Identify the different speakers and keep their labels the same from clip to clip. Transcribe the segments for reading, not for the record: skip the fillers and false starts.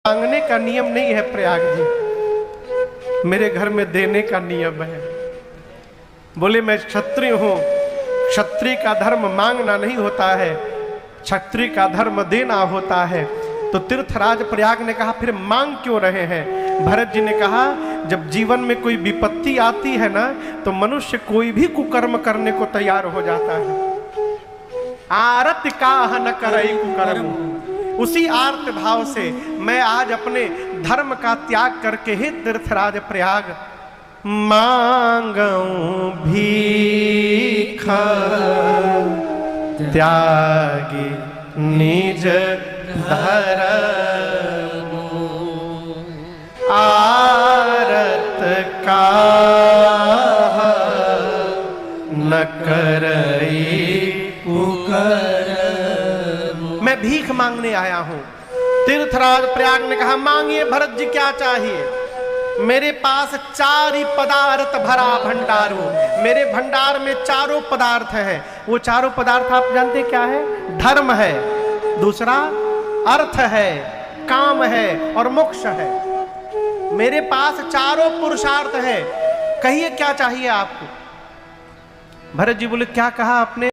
Speaker 1: मांगने का नियम नहीं है प्रयाग जी, मेरे घर में देने का नियम है। बोले मैं क्षत्रिय हूं, क्षत्रिय का धर्म मांगना नहीं होता है, क्षत्रिय का धर्म देना होता है। तो तीर्थराज प्रयाग ने कहा फिर मांग क्यों रहे हैं? भरत जी ने कहा जब जीवन में कोई विपत्ति आती है ना, तो मनुष्य कोई भी कुकर्म करने को तैयार हो जाता है। आरत काह न करई कुकर्म, उसी आर्त भाव से मैं आज अपने धर्म का त्याग करके ही तीर्थराज प्रयाग मांगूं भीख त्यागी निज धर्म, आरत काह न करई कुकर्म। मैं भीख मांगने आया हूं। तीर्थराज प्रयाग ने कहा मांगिए भरत जी, क्या चाहिए? मेरे पास 4 ही पदार्थ भरा भंडार हो, मेरे भंडार में चारों पदार्थ है। वो चारों पदार्थ आप जानते क्या है? धर्म है, दूसरा अर्थ है, काम है और मोक्ष है। मेरे पास चारों पुरुषार्थ है, कहिए क्या चाहिए आपको? भरत जी बोले क्या कहा आपने?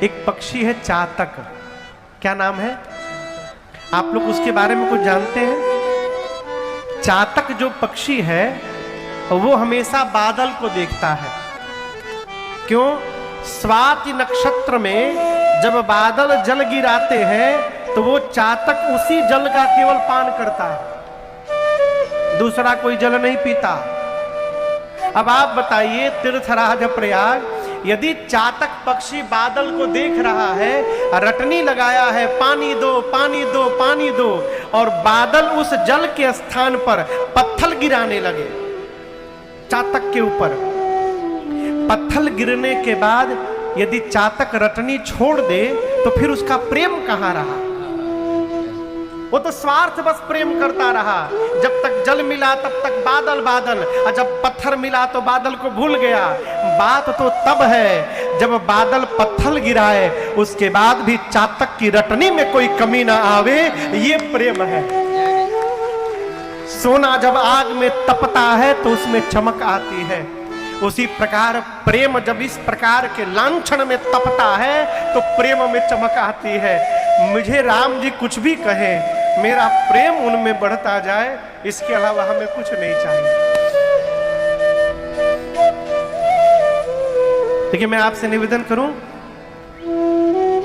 Speaker 1: एक पक्षी है चातक, क्या नाम है? आप लोग उसके बारे में कुछ जानते हैं? चातक जो पक्षी है वो हमेशा बादल को देखता है। क्यों? स्वाति नक्षत्र में जब बादल जल गिराते हैं तो वो चातक उसी जल का केवल पान करता है, दूसरा कोई जल नहीं पीता। अब आप बताइए तीर्थराज प्रयाग, यदि चातक पक्षी बादल को देख रहा है, रटनी लगाया है पानी दो पानी दो पानी दो, और बादल उस जल के स्थान पर पत्थर गिराने लगे चातक के ऊपर, पत्थर गिरने के बाद यदि चातक रटनी छोड़ दे तो फिर उसका प्रेम कहां रहा? वो तो स्वार्थ बस प्रेम करता रहा। जब तक जल मिला तब तक बादल बादल, और जब पत्थर मिला तो बादल को भूल गया। बात तो तब है जब बादल पत्थर गिराए, उसके बाद भी चातक की रटनी में कोई कमी ना आवे, ये प्रेम है। सोना जब आग में तपता है तो उसमें चमक आती है, उसी प्रकार प्रेम जब इस प्रकार के लांछन में तपता है तो प्रेम में चमक आती है। मुझे राम जी कुछ भी कहें, मेरा प्रेम उनमें बढ़ता जाए, इसके अलावा हमें कुछ नहीं चाहिए। देखिए मैं आपसे निवेदन करूं,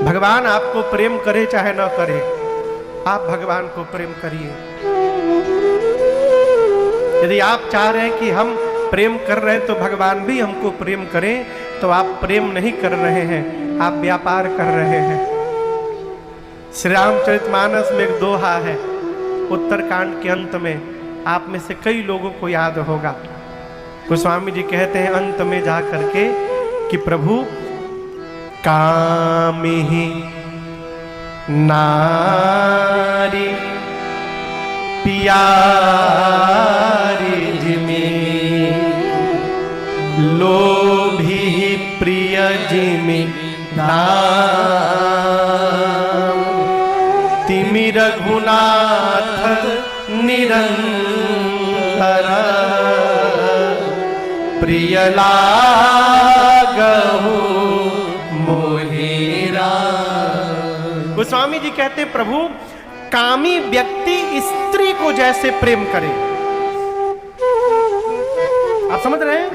Speaker 1: भगवान आपको प्रेम करे चाहे ना करे, आप भगवान को प्रेम करिए। यदि आप चाह रहे हैं कि हम प्रेम कर रहे हैं तो भगवान भी हमको प्रेम करें, तो आप प्रेम नहीं कर रहे हैं, आप व्यापार कर रहे हैं। श्री रामचरितमानस में एक दोहा है, उत्तरकांड के अंत में, आप में से कई लोगों को याद होगा। गोस्वामी जी कहते हैं अंत में जा करके कि प्रभु कामिहि नारी पियारी जिमि, लोभी प्रिय जिमि नाम, तिमि रघुनाथ निरंतर प्रिय लागहु मोहि राम। गोस्वामी जी कहते प्रभु कामी व्यक्ति स्त्री को जैसे प्रेम करे। आप समझ रहे हैं?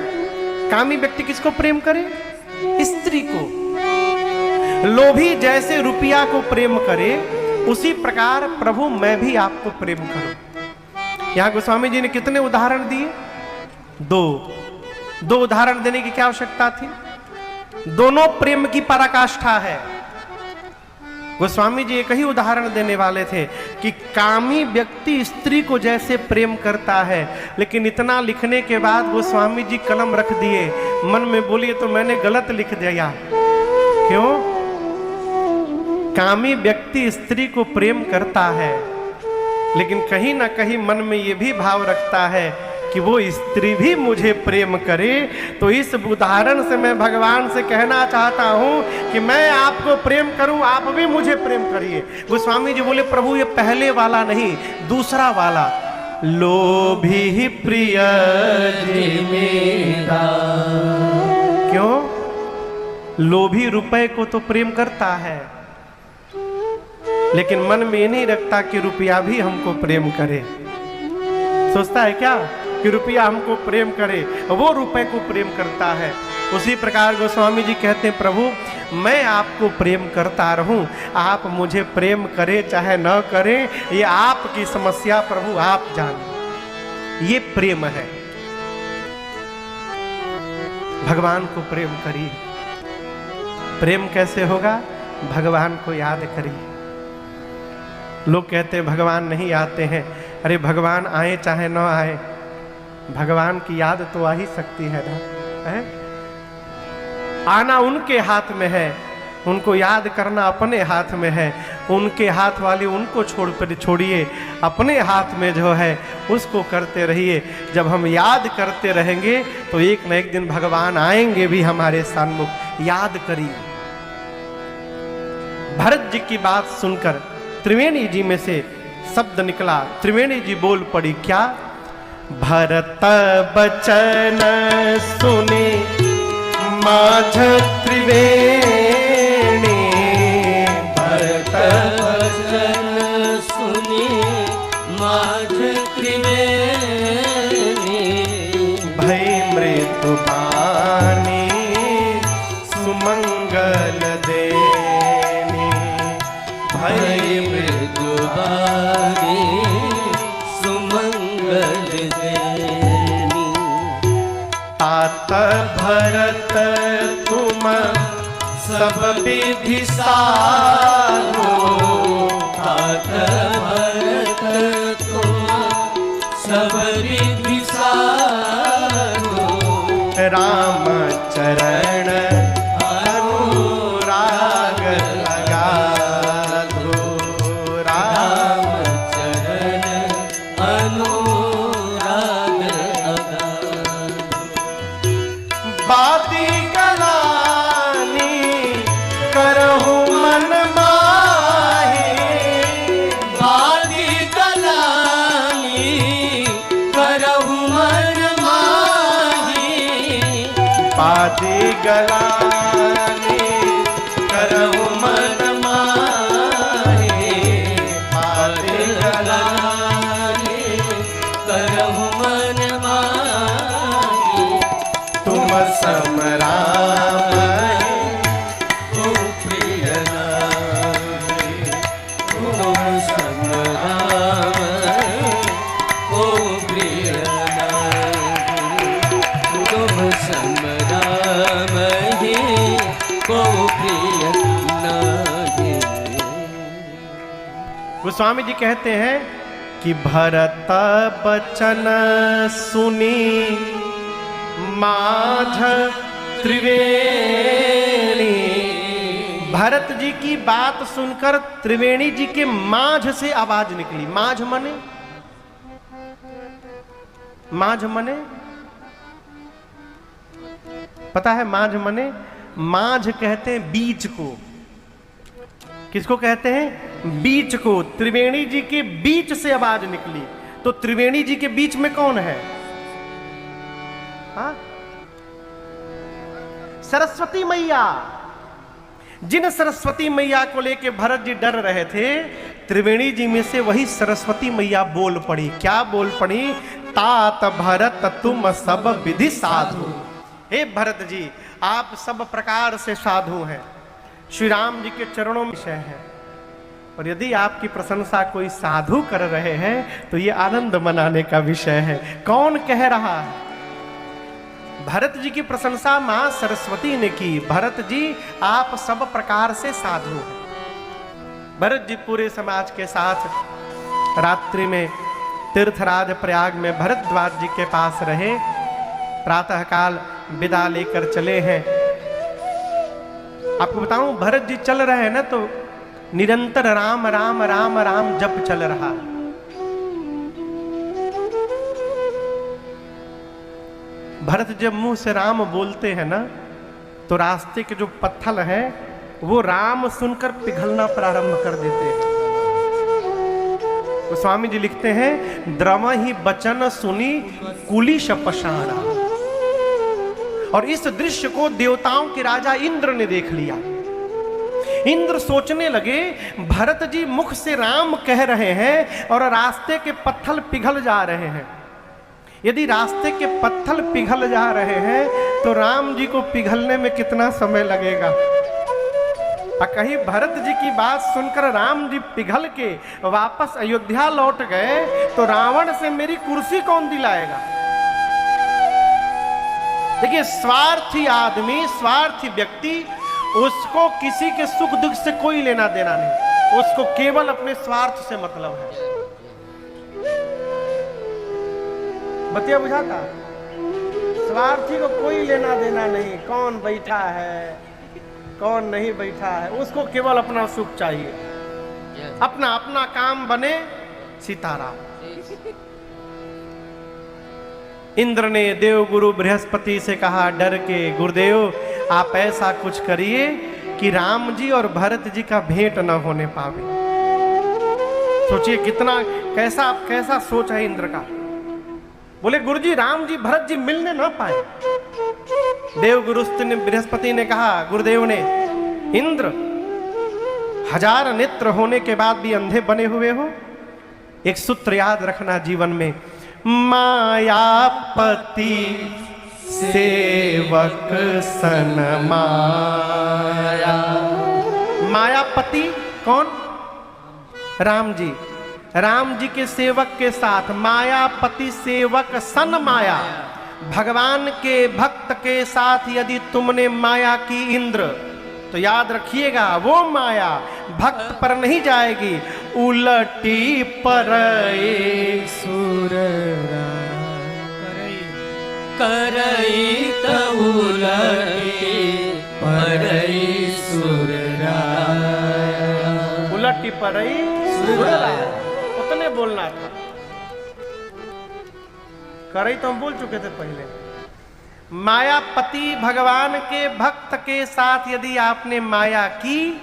Speaker 1: कामी व्यक्ति किसको प्रेम करे? स्त्री को। लोभी जैसे रुपया को प्रेम करे, उसी प्रकार प्रभु मैं भी आपको प्रेम करूं। यहां गोस्वामी जी ने कितने उदाहरण दिए? 2 उदाहरण देने की क्या आवश्यकता थी? दोनों प्रेम की पराकाष्ठा है। गोस्वामी जी एक ही उदाहरण देने वाले थे कि कामी व्यक्ति स्त्री को जैसे प्रेम करता है, लेकिन इतना लिखने के बाद गोस्वामी जी कलम रख दिए, मन में बोलिए तो मैंने गलत लिख दिया। क्यों? कामी व्यक्ति स्त्री को प्रेम करता है, लेकिन कहीं ना कहीं मन में यह भी भाव रखता है कि वो स्त्री भी मुझे प्रेम करे। तो इस उदाहरण से मैं भगवान से कहना चाहता हूं कि मैं आपको प्रेम करूं, आप भी मुझे प्रेम करिए। गोस्वामी जी बोले प्रभु ये पहले वाला नहीं, दूसरा वाला, लोभी प्रिय मेरा। क्यों? लोभी रुपए को तो प्रेम करता है, लेकिन मन में ये नहीं रखता कि रुपया भी हमको प्रेम करे। सोचता है क्या कि रुपया हमको प्रेम करे, वो रुपए को प्रेम करता है। उसी प्रकार गोस्वामी जी कहते हैं प्रभु मैं आपको प्रेम करता रहूं, आप मुझे प्रेम करें चाहे न करें, ये आपकी समस्या प्रभु आप जाने। ये प्रेम है। भगवान को प्रेम करिए। प्रेम कैसे होगा? भगवान को याद करिए। लोग कहते हैं भगवान नहीं आते हैं। अरे भगवान आए चाहे न आए, भगवान की याद तो आ ही सकती है ना, है? आना उनके हाथ में है, उनको याद करना अपने हाथ में है। उनके हाथ वाली उनको छोड़िए, अपने हाथ में जो है उसको करते रहिए। जब हम याद करते रहेंगे तो एक न एक दिन भगवान आएंगे भी हमारे सन्मुख। याद करिए। भरत जी की बात सुनकर त्रिवेणी जी में से शब्द निकला। त्रिवेणी जी बोल पड़ी, क्या? भरत बचन सुने माझ त्रिवेणी, भरत
Speaker 2: बचन सुने माझ त्रिवेणी,
Speaker 1: भय मृत्यु बानी सुमंगल देनी,
Speaker 2: भय मृत्यु बानी सुमंगल देनी।
Speaker 1: तात भरत तुम सब विधि साधो,
Speaker 2: तात भरत तुम सब विधि साधो,
Speaker 1: राम चरण अनुराग लगाधो,
Speaker 2: राम चरण अनुराग लगाधो।
Speaker 1: बाती गलानी करहु मन माही,
Speaker 2: बाती गलानी करहु मन माही,
Speaker 1: बाती गलानी करहु मन माही, बाती
Speaker 2: गलानी करहु मन माही।
Speaker 1: तुम सम राम
Speaker 2: ओ प्रिय नारी, तुम सम राम, ओ प्रिय नारी, तुम सम राम ही, ओ प्रिय नारी।
Speaker 1: गोस्वामी जी कहते हैं कि भरत बचन सुनी माझ त्रिवेणी। भरत जी की बात सुनकर त्रिवेणी जी के माझ से आवाज निकली। माझ मने? माझ मने पता है? माझ मने, माझ कहते हैं बीच को। किसको कहते हैं? बीच को। त्रिवेणी जी के बीच से आवाज निकली। तो त्रिवेणी जी के बीच में कौन है? हाँ? सरस्वती मैया। जिन सरस्वती मैया को लेके भरत जी डर रहे थे, त्रिवेणी जी में से वही सरस्वती मैया बोल पड़ी। क्या बोल पड़ी? तात भरत तुम सब विधि साधु। हे भरत जी, आप सब प्रकार से साधु हैं, श्री राम जी के चरणों में विषय है। और यदि आपकी प्रशंसा कोई साधु कर रहे हैं तो ये आनंद मनाने का विषय है। कौन कह रहा है? भरत जी की प्रशंसा मां सरस्वती ने की। भरत जी आप सब प्रकार से साधु हैं। भरत जी पूरे समाज के साथ रात्रि में तीर्थराज प्रयाग में भरद्वाज जी के पास रहे। प्रातःकाल विदा लेकर चले हैं। आपको बताऊं, भरत जी चल रहे हैं ना तो निरंतर राम राम राम राम जप चल रहा है। भरत जब मुंह से राम बोलते हैं ना, तो रास्ते के जो पत्थर हैं वो राम सुनकर पिघलना प्रारंभ कर देते हैं। तो स्वामी जी लिखते हैं, द्रव ही बचन सुनी कुलिश पशारा। और इस दृश्य को देवताओं के राजा इंद्र ने देख लिया। इंद्र सोचने लगे, भरत जी मुख से राम कह रहे हैं और रास्ते के पत्थर पिघल जा रहे हैं। यदि रास्ते के पत्थर पिघल जा रहे हैं तो राम जी को पिघलने में कितना समय लगेगा। और कहीं भरत जी की बात सुनकर राम जी पिघल के वापस अयोध्या लौट गए तो रावण से मेरी कुर्सी कौन दिलाएगा। देखिए, स्वार्थी आदमी, स्वार्थी व्यक्ति, उसको किसी के सुख दुख से कोई लेना देना नहीं, उसको केवल अपने स्वार्थ से मतलब है। बतिया बुझाता? स्वार्थी को कोई लेना देना नहीं, कौन बैठा है कौन नहीं बैठा है, उसको केवल अपना सुख चाहिए, अपना अपना काम बने, सीताराम। इंद्र ने देव गुरु बृहस्पति से कहा डर के, गुरुदेव आप ऐसा कुछ करिए कि राम जी और भरत जी का भेंट न होने पावे। सोचिए कितना कैसा सोच है इंद्र का। बोले गुरुजी, राम जी भरत जी मिलने ना पाए। देव गुरु बृहस्पति ने कहा, गुरुदेव ने, इंद्र 1000 नेत्र होने के बाद भी अंधे बने हुए हो। एक सूत्र याद रखना जीवन में, मायापति सेवक सन माया। मायापति कौन? राम जी। राम जी के सेवक के साथ मायापति सेवक सन माया। भगवान के भक्त के साथ यदि तुमने माया की इंद्र, तो याद रखिएगा वो माया भक्त पर नहीं जाएगी, उलटी पर
Speaker 2: सुर करई त उलटी परई सुर
Speaker 1: उलटी परई सुर, उतने बोलना था। करई तो हम बोल चुके थे पहले। मायापति भगवान के भक्त के साथ यदि आपने माया की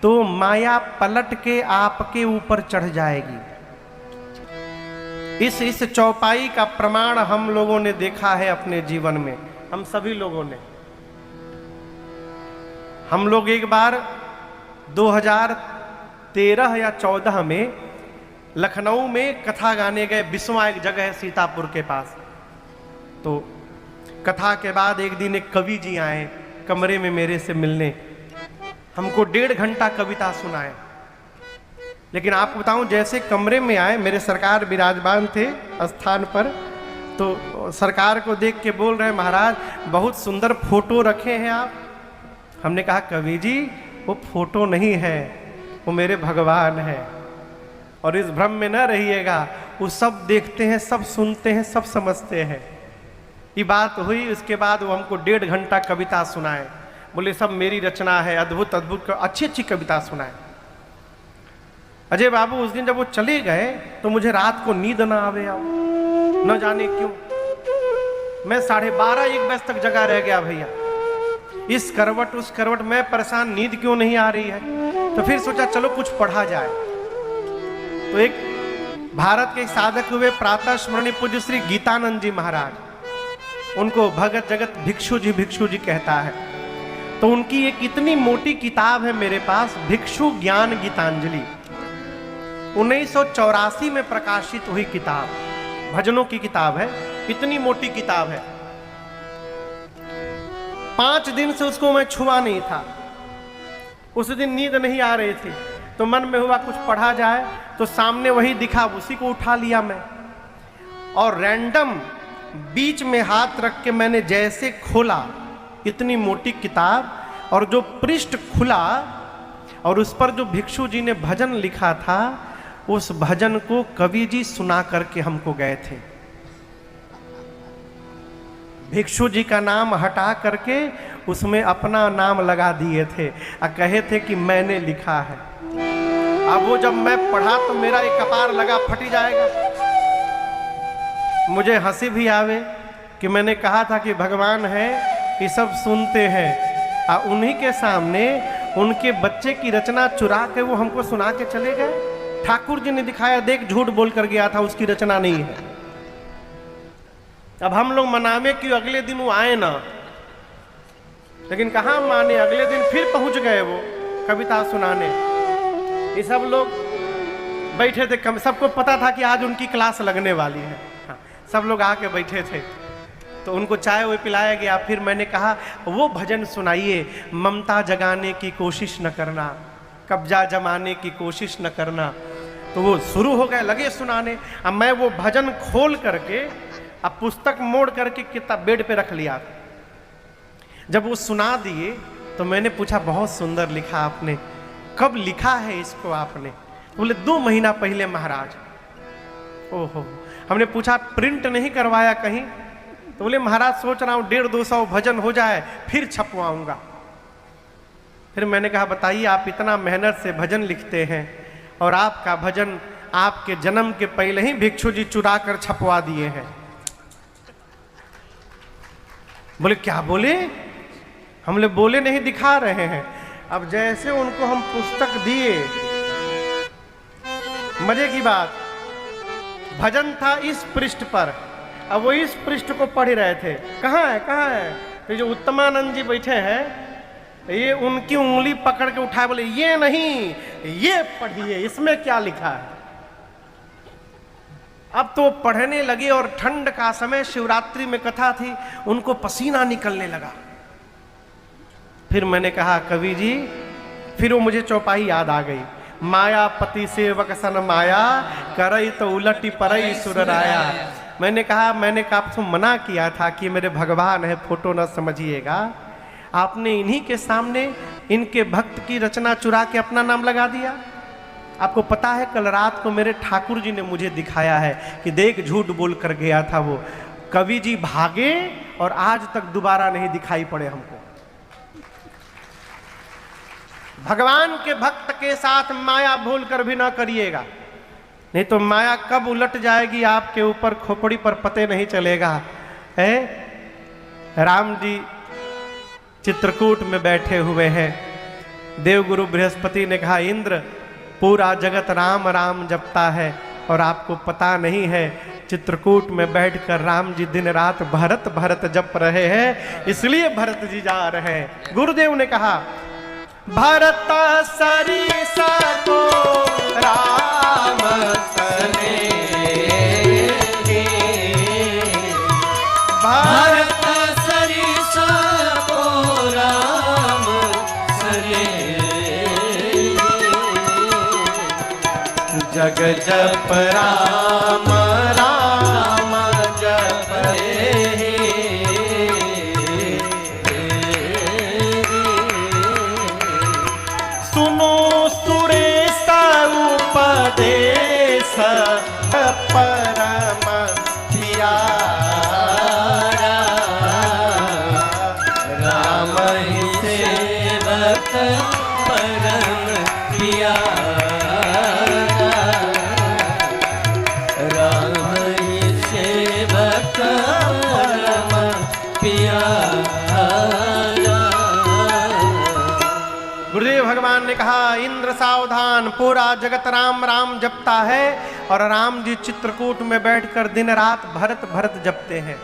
Speaker 1: तो माया पलट के आपके ऊपर चढ़ जाएगी। इस चौपाई का प्रमाण हम लोगों ने देखा है अपने जीवन में, हम सभी लोगों ने। हम लोग एक बार 2013 या 14 में लखनऊ में कथा गाने गए। बिस्वा एक जगह है सीतापुर के पास। तो कथा के बाद एक दिन एक कवि जी आए कमरे में मेरे से मिलने, हमको 1.5 घंटा कविता सुनाए। लेकिन आपको बताऊं, जैसे कमरे में आए, मेरे सरकार विराजमान थे स्थान पर, तो सरकार को देख के बोल रहे, महाराज बहुत सुंदर फोटो रखे हैं आप। हमने कहा कवि जी वो फोटो नहीं है, वो मेरे भगवान है। और इस भ्रम में न रहिएगा, वो सब देखते हैं, सब सुनते हैं, सब समझते हैं। ये बात हुई। उसके बाद वो हमको 1.5 घंटा कविता सुनाए। बोले सब मेरी रचना है, अद्भुत अद्भुत अच्छी अच्छी कविता सुनाए। अजय बाबू उस दिन जब वो चले गए तो मुझे रात को नींद ना आवे, आओ न जाने क्यों। मैं 12:30-1 बजे तक जगा रह गया भैया, इस करवट उस करवट। मैं परेशान, नींद क्यों नहीं आ रही है। तो फिर सोचा चलो कुछ पढ़ा जाए। तो एक भारत के साधक हुए प्रातः स्मरणीय पूज्य श्री गीतानंद जी महाराज, उनको भगत जगत भिक्षु जी कहता है। तो उनकी एक इतनी मोटी किताब है मेरे पास, भिक्षु ज्ञान गीतांजलि, 1984 में प्रकाशित हुई किताब, भजनों की किताब है, इतनी मोटी किताब है। 5 दिन से उसको मैं छुआ नहीं था। उस दिन नींद नहीं आ रही थी तो मन में हुआ कुछ पढ़ा जाए, तो सामने वही दिखा, उसी को उठा लिया मैं। और रैंडम बीच में हाथ रख के मैंने जैसे खोला, इतनी मोटी किताब, और जो पृष्ठ खुला और उस पर जो भिक्षु जी ने भजन लिखा था, उस भजन को कवि जी सुना करके हमको गए थे। भिक्षु जी का नाम हटा करके उसमें अपना नाम लगा दिए थे और कहे थे कि मैंने लिखा है। अब वो जब मैं पढ़ा तो मेरा एक कपार लगा फट जाएगा। मुझे हंसी भी आवे कि मैंने कहा था कि भगवान है, ये सब सुनते हैं, और उन्हीं के सामने उनके बच्चे की रचना चुरा के वो हमको सुना के चले गए। ठाकुर जी ने दिखाया, देख झूठ बोल कर गया था, उसकी रचना नहीं है। अब हम लोग मनावे कि अगले दिन वो आए ना, लेकिन कहाँ माने, अगले दिन फिर पहुंच गए वो कविता सुनाने। ये सब लोग बैठे थे, सबको पता था कि आज उनकी क्लास लगने वाली है। हाँ, सब लोग आके बैठे थे, तो उनको चाय वो पिलाया गया। फिर मैंने कहा वो भजन सुनाइए, ममता जगाने की कोशिश न करना, कब्जा जमाने की कोशिश न करना। तो वो शुरू हो गए, लगे सुनाने। अब मैं वो भजन खोल करके, अब पुस्तक मोड़ करके किताब बेड पे रख लिया। जब वो सुना दिए तो मैंने पूछा, बहुत सुंदर लिखा आपने, कब लिखा है इसको आपने? बोले 2 महीना पहले महाराज। ओहो, हमने पूछा प्रिंट नहीं करवाया कहीं? तो बोले महाराज सोच रहा हूँ 150-200 भजन हो जाए फिर छपवाऊंगा। फिर मैंने कहा बताइए, आप इतना मेहनत से भजन लिखते हैं और आपका भजन आपके जन्म के पहले ही भिक्षु जी चुरा कर छपवा दिए हैं। बोले क्या बोले? हमने बोले नहीं, दिखा रहे हैं। अब जैसे उनको हम पुस्तक दिए, मजे की बात, भजन था इस पृष्ठ पर, अब वो इस पृष्ठ को पढ़ रहे थे। कहाँ है, कहाँ है? तो जो उत्तमानंद जी बैठे हैं, ये उनकी उंगली पकड़ के उठाए, बोले ये नहीं, ये पढ़िए, इसमें क्या लिखा है। अब तो पढ़ने लगे, और ठंड का समय, शिवरात्रि में कथा थी, उनको पसीना निकलने लगा। फिर मैंने कहा कवि जी, फिर वो मुझे चौपाई याद आ गई, मायापति सेवक सन माया करई तो उलटी परई सुरराया। मैंने कहा आपको मना किया था कि मेरे भगवान है, फोटो न समझिएगा। आपने इन्हीं के सामने इनके भक्त की रचना चुरा के अपना नाम लगा दिया। आपको पता है कल रात को मेरे ठाकुर जी ने मुझे दिखाया है कि देख झूठ बोल कर गया था वो। कवि जी भागे और आज तक दोबारा नहीं दिखाई पड़े हमको। भगवान के भक्त के साथ माया भूल कर भी ना करिएगा, नहीं तो माया कब उलट जाएगी आपके ऊपर, खोपड़ी पर पते नहीं चलेगा। है राम जी चित्रकूट में बैठे हुए हैं। देवगुरु बृहस्पति ने कहा, इंद्र पूरा जगत राम राम जपता है और आपको पता नहीं है, चित्रकूट में बैठकर राम जी दिन रात भरत भरत जप रहे हैं, इसलिए भरत जी जा रहे हैं। गुरुदेव ने कहा, भरत सरिसा को राम सने,
Speaker 2: भरत सरिसा को राम सने,
Speaker 1: जग जप राम राम जप रे। सुनो सुरेश उपदेश परम प्यारा,
Speaker 2: राम ही सेवक परम प्यारा, राम ही सेवक परम प्यारा।
Speaker 1: गुरुदेव भगवान ने कहा, इंद्र सावधान, पूरा जगत राम राम जपता है और राम जी चित्रकूट में बैठकर दिन रात भरत भरत जपते हैं।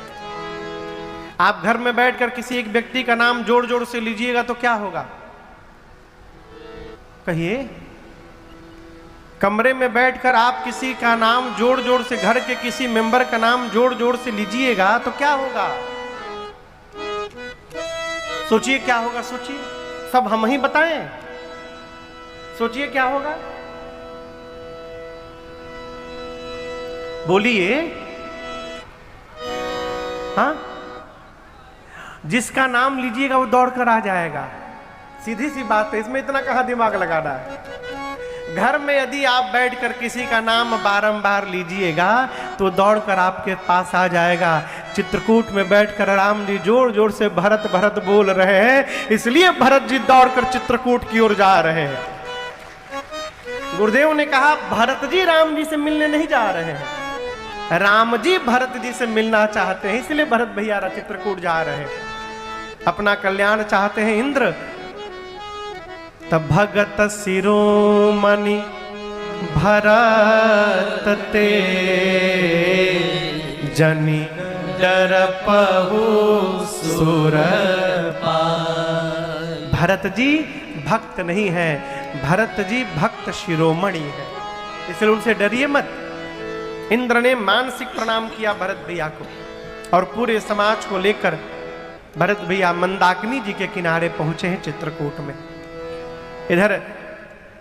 Speaker 1: आप घर में बैठकर किसी एक व्यक्ति का नाम जोड़ जोड़ से लीजिएगा तो क्या होगा? कहिए। कमरे में बैठकर आप किसी का नाम जोड़ जोड़ से, घर के किसी मेंबर का नाम जोड़ जोड़ से लीजिएगा तो क्या होगा? सोचिए क्या होगा, सोचिए। सब हम ही बताएं? सोचिए क्या होगा, बोलिए। हाँ, जिसका नाम लीजिएगा वो दौड़कर आ जाएगा, सीधी सी बात है, इसमें इतना कहाँ दिमाग लगाना है। घर में यदि आप बैठकर किसी का नाम बारंबार लीजिएगा तो दौड़कर आपके पास आ जाएगा। चित्रकूट में बैठकर राम जी जोर जोर से भरत भरत बोल रहे हैं, इसलिए भरत जी दौड़कर चित्रकूट की ओर जा रहे हैं। गुरुदेव ने कहा, भरत जी राम जी से मिलने नहीं जा रहे हैं, राम जी भरत जी से मिलना चाहते हैं, इसलिए भरत भैया चित्रकूट जा रहे हैं, अपना कल्याण चाहते हैं इंद्र। तब भगत शिरोमणि भरत ते जनि डरपहु सुर पाल। भरत जी भक्त नहीं है, भरत जी भक्त शिरोमणि है, इसलिए उनसे डरिए मत। इंद्र ने मानसिक प्रणाम किया भरत भैया को और पूरे समाज को लेकर भरत भैया मंदाकिनी जी के किनारे पहुंचे हैं चित्रकूट में।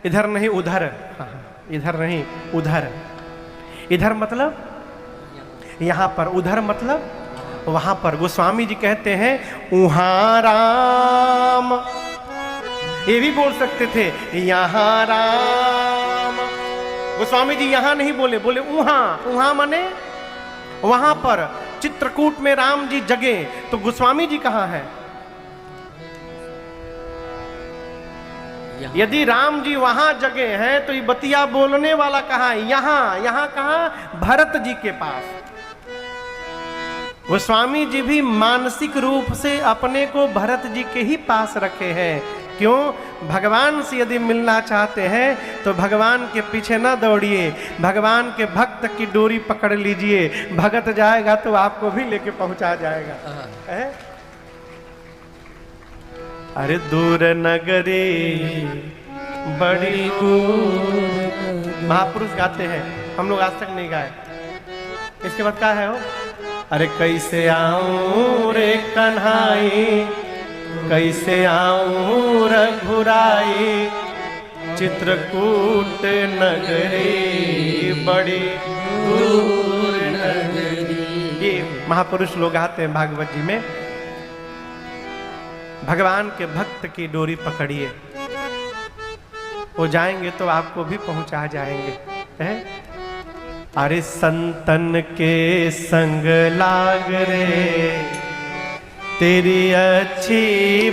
Speaker 1: इधर नहीं उधर, इधर नहीं उधर, इधर मतलब यहां पर, उधर मतलब वहां पर। गोस्वामी जी कहते हैं उहां राम, ये भी बोल सकते थे यहां राम। गोस्वामी जी यहां नहीं बोले, बोले उहां। उहां माने वहां पर चित्रकूट में राम जी जगे, तो गोस्वामी जी कहां है? यदि राम जी वहां जगे हैं तो ये बतिया बोलने वाला कहां है? यहां। यहां कहां? भरत जी के पास। गोस्वामी जी भी मानसिक रूप से अपने को भरत जी के ही पास रखे हैं। क्यों? भगवान से यदि मिलना चाहते हैं तो भगवान के पीछे ना दौड़िए, भगवान के भक्त की डोरी पकड़ लीजिए, भगत जाएगा तो आपको भी लेके पहुंचा जाएगा। है? अरे दूर नगरी बड़ी दूर, महापुरुष गाते हैं, हम लोग आज तक नहीं गाए। इसके बाद क्या है वो? अरे कैसे आऊं रे कन्हाई, कैसे आऊं रघुराई, चित्रकूट नगरी बड़ी दूर नगरी। ये महापुरुष लोग आते हैं भागवत जी में। भगवान के भक्त की डोरी पकड़िए, वो जाएंगे तो आपको भी पहुंचा जाएंगे। है? अरे संतन के संग लाग रे, तेरी अच्छी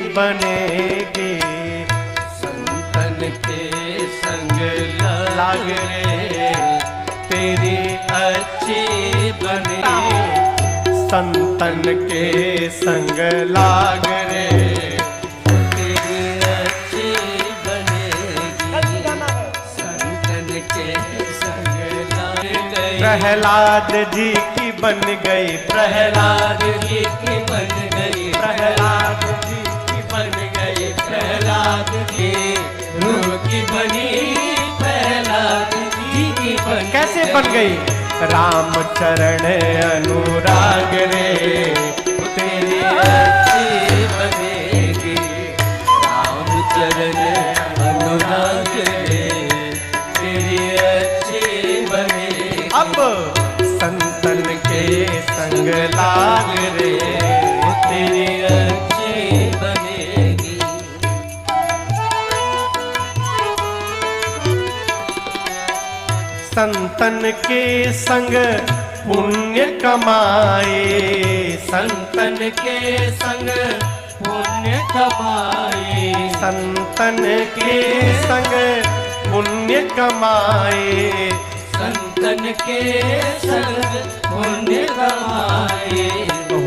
Speaker 1: बनेगी।
Speaker 2: संतन के संग लाग रे, तेरी अच्छी बनेगी।
Speaker 1: संतन के संग लाग रे,
Speaker 2: तेरी अच्छी बनेगी। संतन के संग लाग गई।
Speaker 1: प्रहलाद जी की बन गई,
Speaker 2: प्रहलाद जी की बन गई।
Speaker 1: प्रहलाद जी की बन गई,
Speaker 2: प्रहलाद जी रूह की बनी। प्रहलाद जी की बन
Speaker 1: कैसे बन गई? राम चरण अनुराग रे,
Speaker 2: तेरी अच्छी बनेगी। राम चरण अनुराग रे, तेरी अच्छी बनेगी।
Speaker 1: अब संतन के संग लाग रे,
Speaker 2: तेरी अच्छी बनेगी।
Speaker 1: संतन के संग पुण्य कमाए,
Speaker 2: संतन के संग पुण्य कमाए।
Speaker 1: संतन के संग पुण्य कमाए।
Speaker 2: संतन के संग पुण्य कमाए।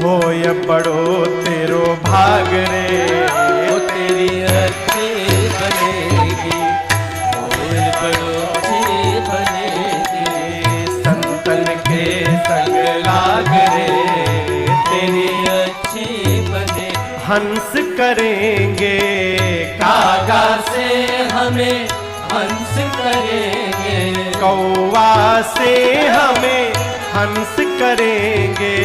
Speaker 1: होय बड़ो तेरो भाग रे,
Speaker 2: वो तेरी अच्छी बनेगी। होय बड़ो अच्छी बनेगी।
Speaker 1: संतन के संग लाग रे,
Speaker 2: तेरी अच्छी बने।
Speaker 1: हंस करेंगे
Speaker 2: कागा से हमें हंस करेंगे।
Speaker 1: कौवा से हमें हंस करेंगे।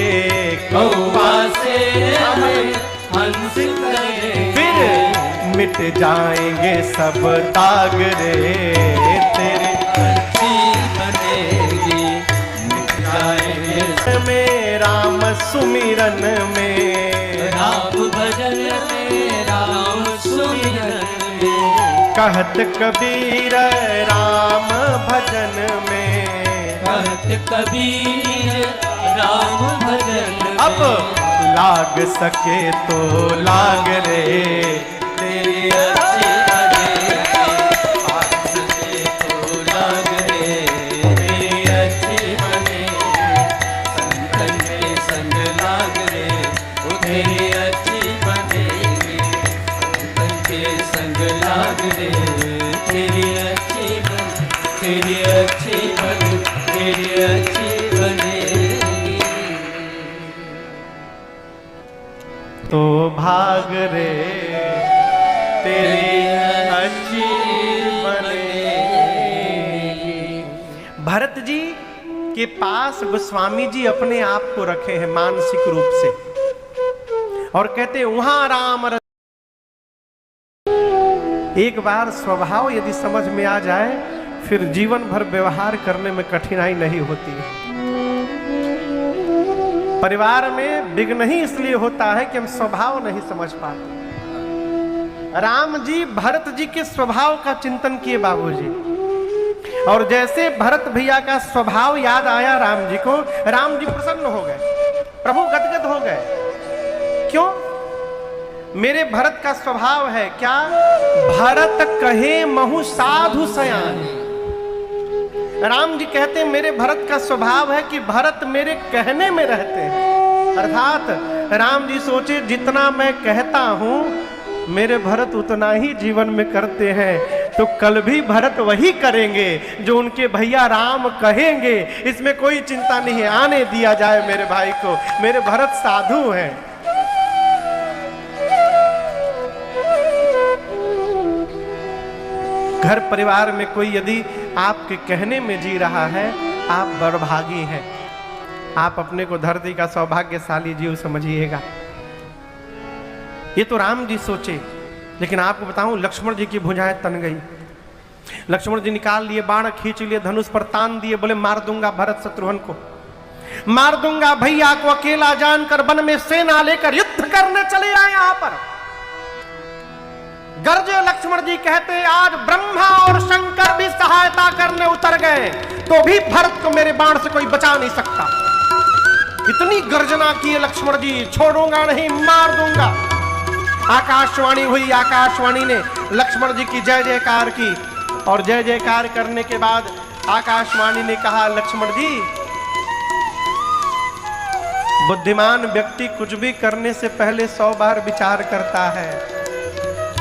Speaker 2: कौवा से हमें हंस करेंगे।
Speaker 1: फिर मिट जाएंगे सब दाग रे, तेरे
Speaker 2: अच्छी बनेगी। मिट जाएंगे
Speaker 1: में राम सुमिरन में,
Speaker 2: राम भजन में। राम सुमिरन में।
Speaker 1: कहत कबीर राम भजन में।
Speaker 2: कहत कबीर राम भजन।
Speaker 1: अब लाग सके तो लाग रे,
Speaker 2: तेरी अच्छी बनेगी। लाग सके तो लाग रे, तेरी अच्छी बनेगी।
Speaker 1: तो भाग रे तेरी अच्छी बनेगी। भरत जी के पास गोस्वामी जी अपने आप को रखे हैं मानसिक रूप से और कहते वहां राम एक बार स्वभाव यदि समझ में आ जाए फिर जीवन भर व्यवहार करने में कठिनाई नहीं होती है। परिवार में विघ्न ही इसलिए होता है कि हम स्वभाव नहीं समझ पाते। राम जी भरत जी के स्वभाव का चिंतन किए बाबूजी, और जैसे भरत भैया का स्वभाव याद आया राम जी को, राम जी प्रसन्न हो गए, प्रभु गदगद हो गए। क्यों? मेरे भरत का स्वभाव है क्या? भरत कहे महु साधु सयान। राम जी कहते हैं मेरे भरत का स्वभाव है कि भरत मेरे कहने में रहते हैं। अर्थात राम जी सोचे जितना मैं कहता हूं मेरे भरत उतना ही जीवन में करते हैं, तो कल भी भरत वही करेंगे जो उनके भैया राम कहेंगे। इसमें कोई चिंता नहीं है, आने दिया जाए मेरे भाई को, मेरे भरत साधु हैं। घर परिवार में कोई यदि आपके कहने में जी रहा है, आप बड़भागी हैं। आप अपने को धरती का सौभाग्यशाली जीव समझिएगा। ये तो राम जी सोचे, लेकिन आपको बताऊं लक्ष्मण जी की भुजाएं तन गई। लक्ष्मण जी निकाल लिए बाण, खींच लिए, धनुष पर तान दिए, बोले मार दूंगा भरत शत्रुघ्न को, मार दूंगा। भैया को अकेला जानकर वन में सेना लेकर युद्ध करने चले आए। यहां पर गर्जे लक्ष्मण जी कहते आज ब्रह्मा और शंकर भी सहायता करने उतर गए तो भी भरत को मेरे बाण से कोई बचा नहीं सकता। इतनी गर्जना की लक्ष्मण जी, छोड़ूंगा नहीं, मार दूंगा। आकाशवाणी हुई, आकाशवाणी ने लक्ष्मण जी की जय जयकार की, और जय जयकार करने के बाद आकाशवाणी ने कहा लक्ष्मण जी, बुद्धिमान व्यक्ति कुछ भी करने से पहले 100 बार विचार करता है।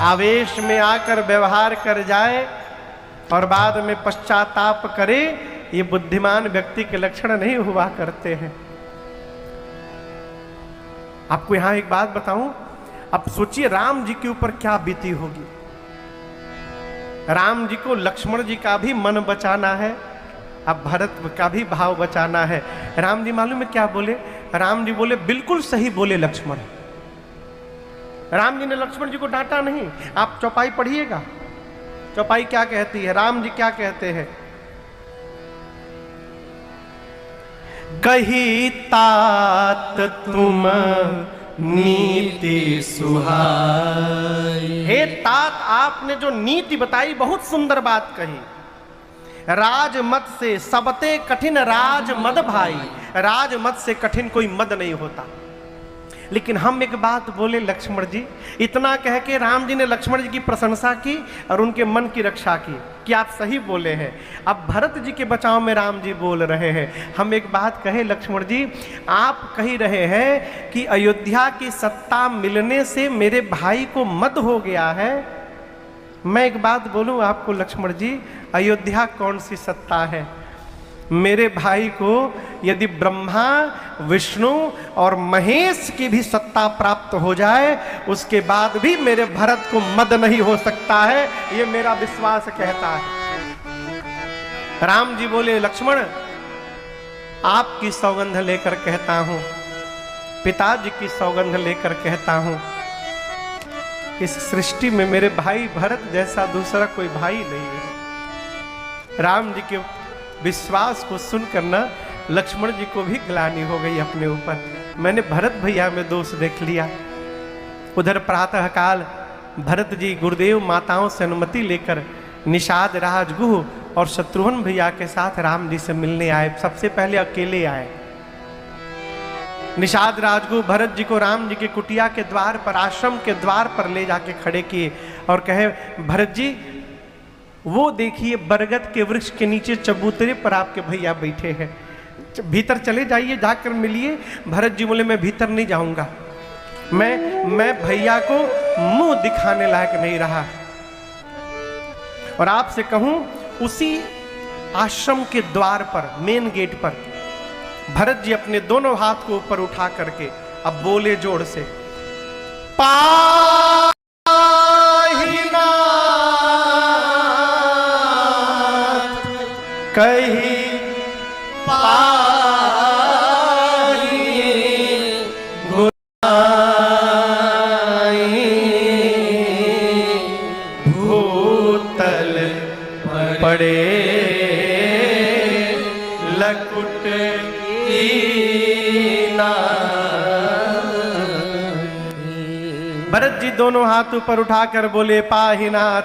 Speaker 1: आवेश में आकर व्यवहार कर जाए और बाद में पश्चाताप करे, ये बुद्धिमान व्यक्ति के लक्षण नहीं हुआ करते हैं। आपको यहां एक बात बताऊं, अब सोचिए राम जी के ऊपर क्या बीती होगी। राम जी को लक्ष्मण जी का भी मन बचाना है, अब भरत का भी भाव बचाना है। राम जी मालूम है क्या बोले? राम जी बोले बिल्कुल सही बोले लक्ष्मण। राम जी ने लक्ष्मण जी को डांटा नहीं। आप चौपाई पढ़िएगा, चौपाई क्या कहती है, राम जी क्या कहते हैं। कही तात तुम नीति सुहाई। हे तात, आपने जो नीति बताई बहुत सुंदर बात कही। राजमत से सबते कठिन राजमद भाई। राजमत से कठिन कोई मद नहीं होता। लेकिन हम एक बात बोले लक्ष्मण जी, इतना कह के राम जी ने लक्ष्मण जी की प्रशंसा की और उनके मन की रक्षा की कि आप सही बोले हैं। अब भरत जी के बचाव में राम जी बोल रहे हैं। हम एक बात कहे लक्ष्मण जी, आप कह रहे हैं कि अयोध्या की सत्ता मिलने से मेरे भाई को मद हो गया है। मैं एक बात बोलूं आपको लक्ष्मण जी, अयोध्या कौन सी सत्ता है? मेरे भाई को यदि ब्रह्मा, विष्णु और महेश की भी सत्ता प्राप्त हो जाए, उसके बाद भी मेरे भरत को मद नहीं हो सकता है, ये मेरा विश्वास कहता है। राम जी बोले लक्ष्मण, आपकी सौगंध लेकर कहता हूं, पिताजी की सौगंध लेकर कहता हूं, इस सृष्टि में मेरे भाई भरत जैसा दूसरा कोई भाई नहीं है। राम जी के विश्वास को सुनकर ना लक्ष्मण जी को भी ग्लानि हो गई अपने ऊपर। मैंने भरत भैया में दोष देख लिया। उधर प्रातःकाल भरत जी गुरुदेव माताओं से अनुमति लेकर निषाद राजगुह और शत्रुघ्न भैया के साथ राम जी से मिलने आए। सबसे पहले अकेले आए। निषाद राजगुह भरत जी को राम जी के कुटिया के द्वार पर, आश्रम के द्वार पर ले जाके खड़े किए और कहे भरत जी, वो देखिए बरगद के वृक्ष के नीचे चबूतरे पर आपके भैया बैठे हैं, भीतर चले जाइए, जाकर मिलिए। भरत जी बोले मैं भीतर नहीं जाऊंगा, मैं भैया को मुंह दिखाने लायक नहीं रहा। और आपसे कहूं, उसी आश्रम के द्वार पर, मेन गेट पर भरत जी अपने दोनों हाथ को ऊपर उठा करके अब बोले जोर से, पाहिनाथ कही भूतल पड़े लकुट भरत जी दोनों हाथ ऊपर उठाकर बोले पाहिनाथ